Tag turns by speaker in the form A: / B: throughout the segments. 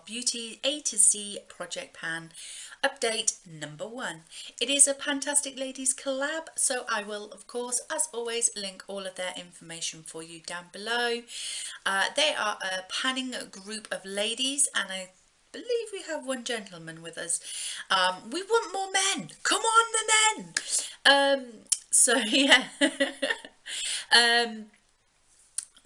A: Beauty A to Z Project Pan update number 1. It is a Pantastic Ladies collab, so I will of course as always link all of their information for you down below. They are a panning group of ladies, and I believe we have one gentleman with us. We want more men. Come on, the men. So yeah.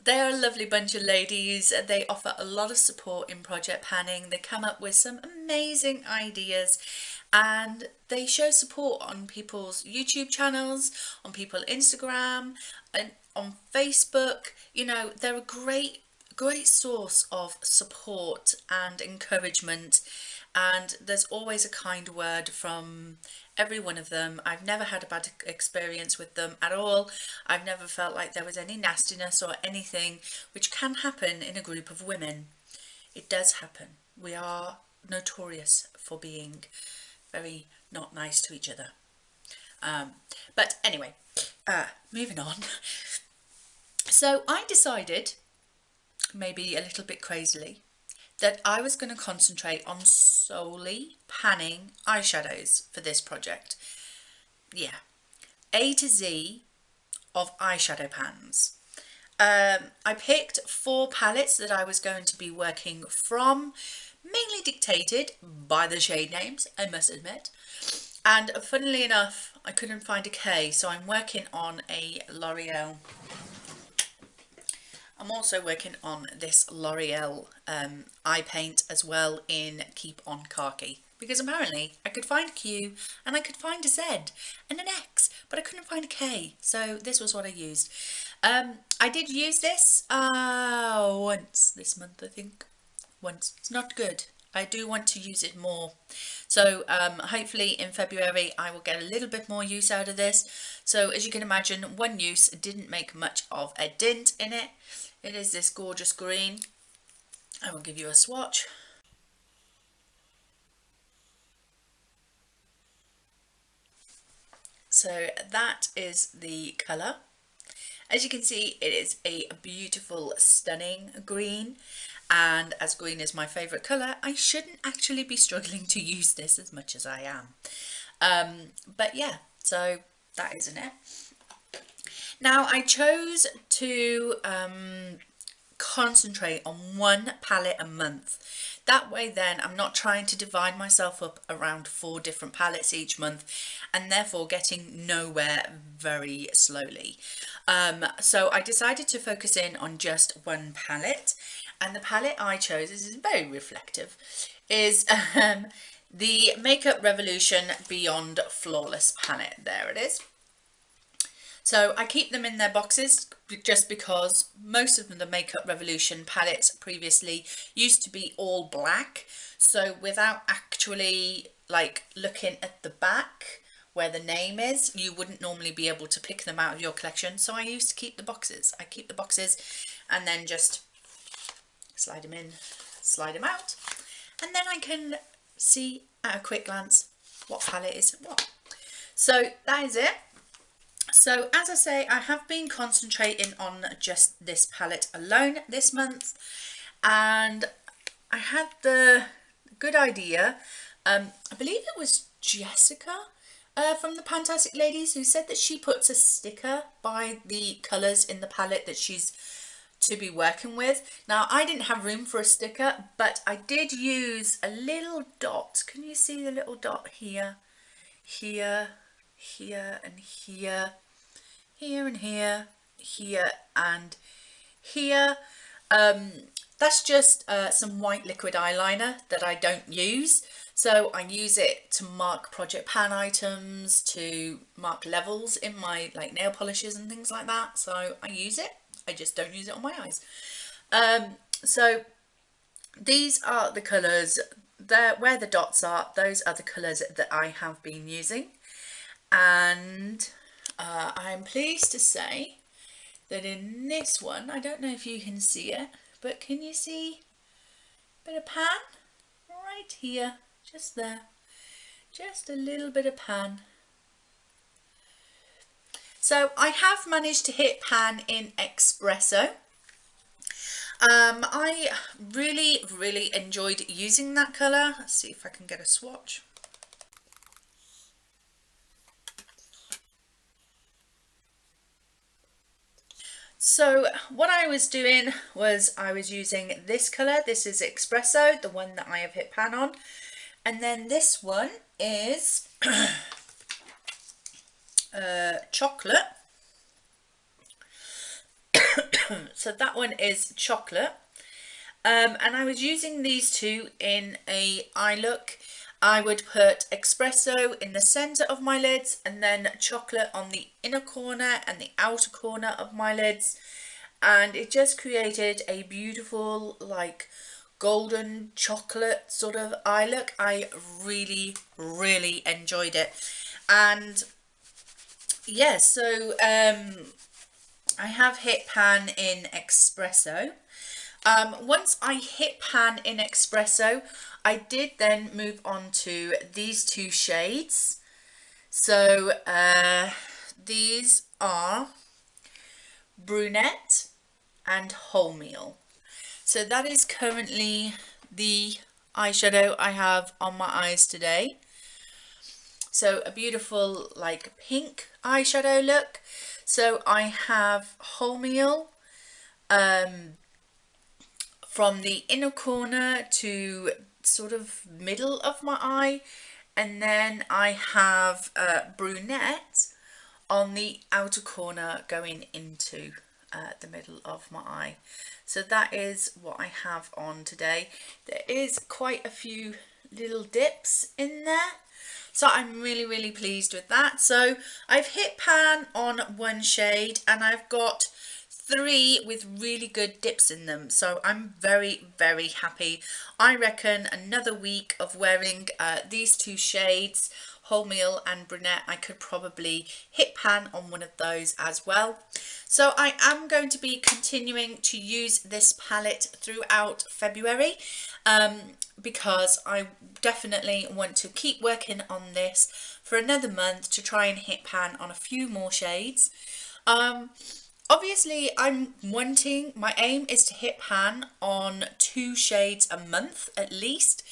A: They are a lovely bunch of ladies. They offer a lot of support in project panning. They come up with some amazing ideas, and they show support on people's YouTube channels, on people's Instagram, and on Facebook. You know, they're a great source of support and encouragement, and there's always a kind word from every one of them. I've never had a bad experience with them at all. I've never felt like there was any nastiness or anything, which can happen in a group of women. It does happen. We are notorious for being very not nice to each other. But anyway, moving on. So I decided, maybe a little bit crazily, that I was going to concentrate on solely panning eyeshadows for this project. Yeah, A to Z of eyeshadow pans. I picked 4 palettes that I was going to be working from, mainly dictated by the shade names, I must admit. And funnily enough, I couldn't find a K, so I'm working on a L'Oreal. I'm also working on this L'Oreal eye paint as well in Keep On Khaki, because apparently I could find a Q and I could find a Z and an X, but I couldn't find a K, so this was what I used. I did use this once this month, I think. Once. It's not good. I do want to use it more. So hopefully in February I will get a little bit more use out of this. So as you can imagine, one use didn't make much of a dent in it. It is this gorgeous green. I will give you a swatch. So that is the colour. As you can see, it is a beautiful, stunning green. And as green is my favourite colour, I shouldn't actually be struggling to use this as much as I am. But yeah, so that isn't it. Now I chose to concentrate on one palette a month. That way then I'm not trying to divide myself up around 4 different palettes each month, and therefore getting nowhere very slowly. So I decided to focus in on just one palette, and the palette I chose, this is very reflective, is the Makeup Revolution Beyond Flawless palette. There it is. So I keep them in their boxes just because most of the Makeup Revolution palettes previously used to be all black. So without actually like looking at the back where the name is, you wouldn't normally be able to pick them out of your collection. So I used to keep the boxes. I keep the boxes and then just slide them in, slide them out. And then I can see at a quick glance what palette is what. So that is it. So as I say, I have been concentrating on just this palette alone this month, and I had the good idea, I believe it was Jessica from the Pantastic Ladies, who said that she puts a sticker by the colours in the palette that she's to be working with. Now I didn't have room for a sticker, but I did use a little dot. Can you see the little dot here, here, here and here, here and here, here and here. That's just some white liquid eyeliner that I don't use. So I use it to mark project pan items, to mark levels in my like nail polishes and things like that. So I use it. I just don't use it on my eyes. So these are the colours. There, where the dots are, those are the colours that I have been using. And I'm pleased to say that in this one, I don't know if you can see it, but can you see a bit of pan right here, just there, just a little bit of pan. So I have managed to hit pan in espresso. I really enjoyed using that colour. Let's see if I can get a swatch. So what I was doing was I was using this colour. This is Espresso, the one that I have hit pan on. And then this one is chocolate. So that one is chocolate. And I was using these two in a eye look. I would put espresso in the centre of my lids and then chocolate on the inner corner and the outer corner of my lids. And it just created a beautiful, like, golden chocolate sort of eye look. I really enjoyed it. And yeah, so I have hit pan in espresso. Once I hit pan in espresso, I did then move on to these two shades. So these are brunette and wholemeal. So that is currently the eyeshadow I have on my eyes today. So a beautiful like pink eyeshadow look. So I have wholemeal from the inner corner to sort of middle of my eye, and then I have brunette on the outer corner going into the middle of my eye. So that is what I have on today. There is quite a few little dips in there, so I'm really pleased with that. So I've hit pan on one shade and I've got 3 with really good dips in them, so I'm very happy. I reckon another week of wearing these 2 shades, wholemeal and brunette, I could probably hit pan on one of those as well. So I am going to be continuing to use this palette throughout February because I definitely want to keep working on this for another month to try and hit pan on a few more shades. Obviously, my aim is to hit pan on 2 shades a month at least.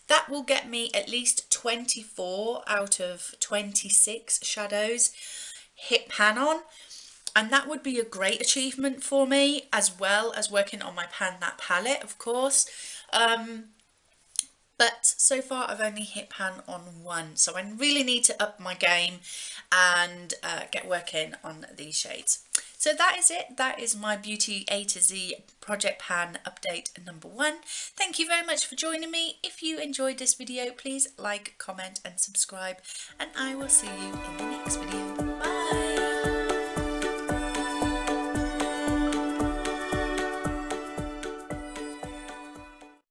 A: That will get me at least 24 out of 26 shadows hit pan on. And that would be a great achievement for me, as well as working on my Pan That palette, of course. But so far I've only hit pan on 1, so I really need to up my game and get working on these shades. So that is it. That is my Beauty A to Z Project Pan update number 1. Thank you very much for joining me. If you enjoyed this video, please like, comment and subscribe, and I will see you in the next video. Bye!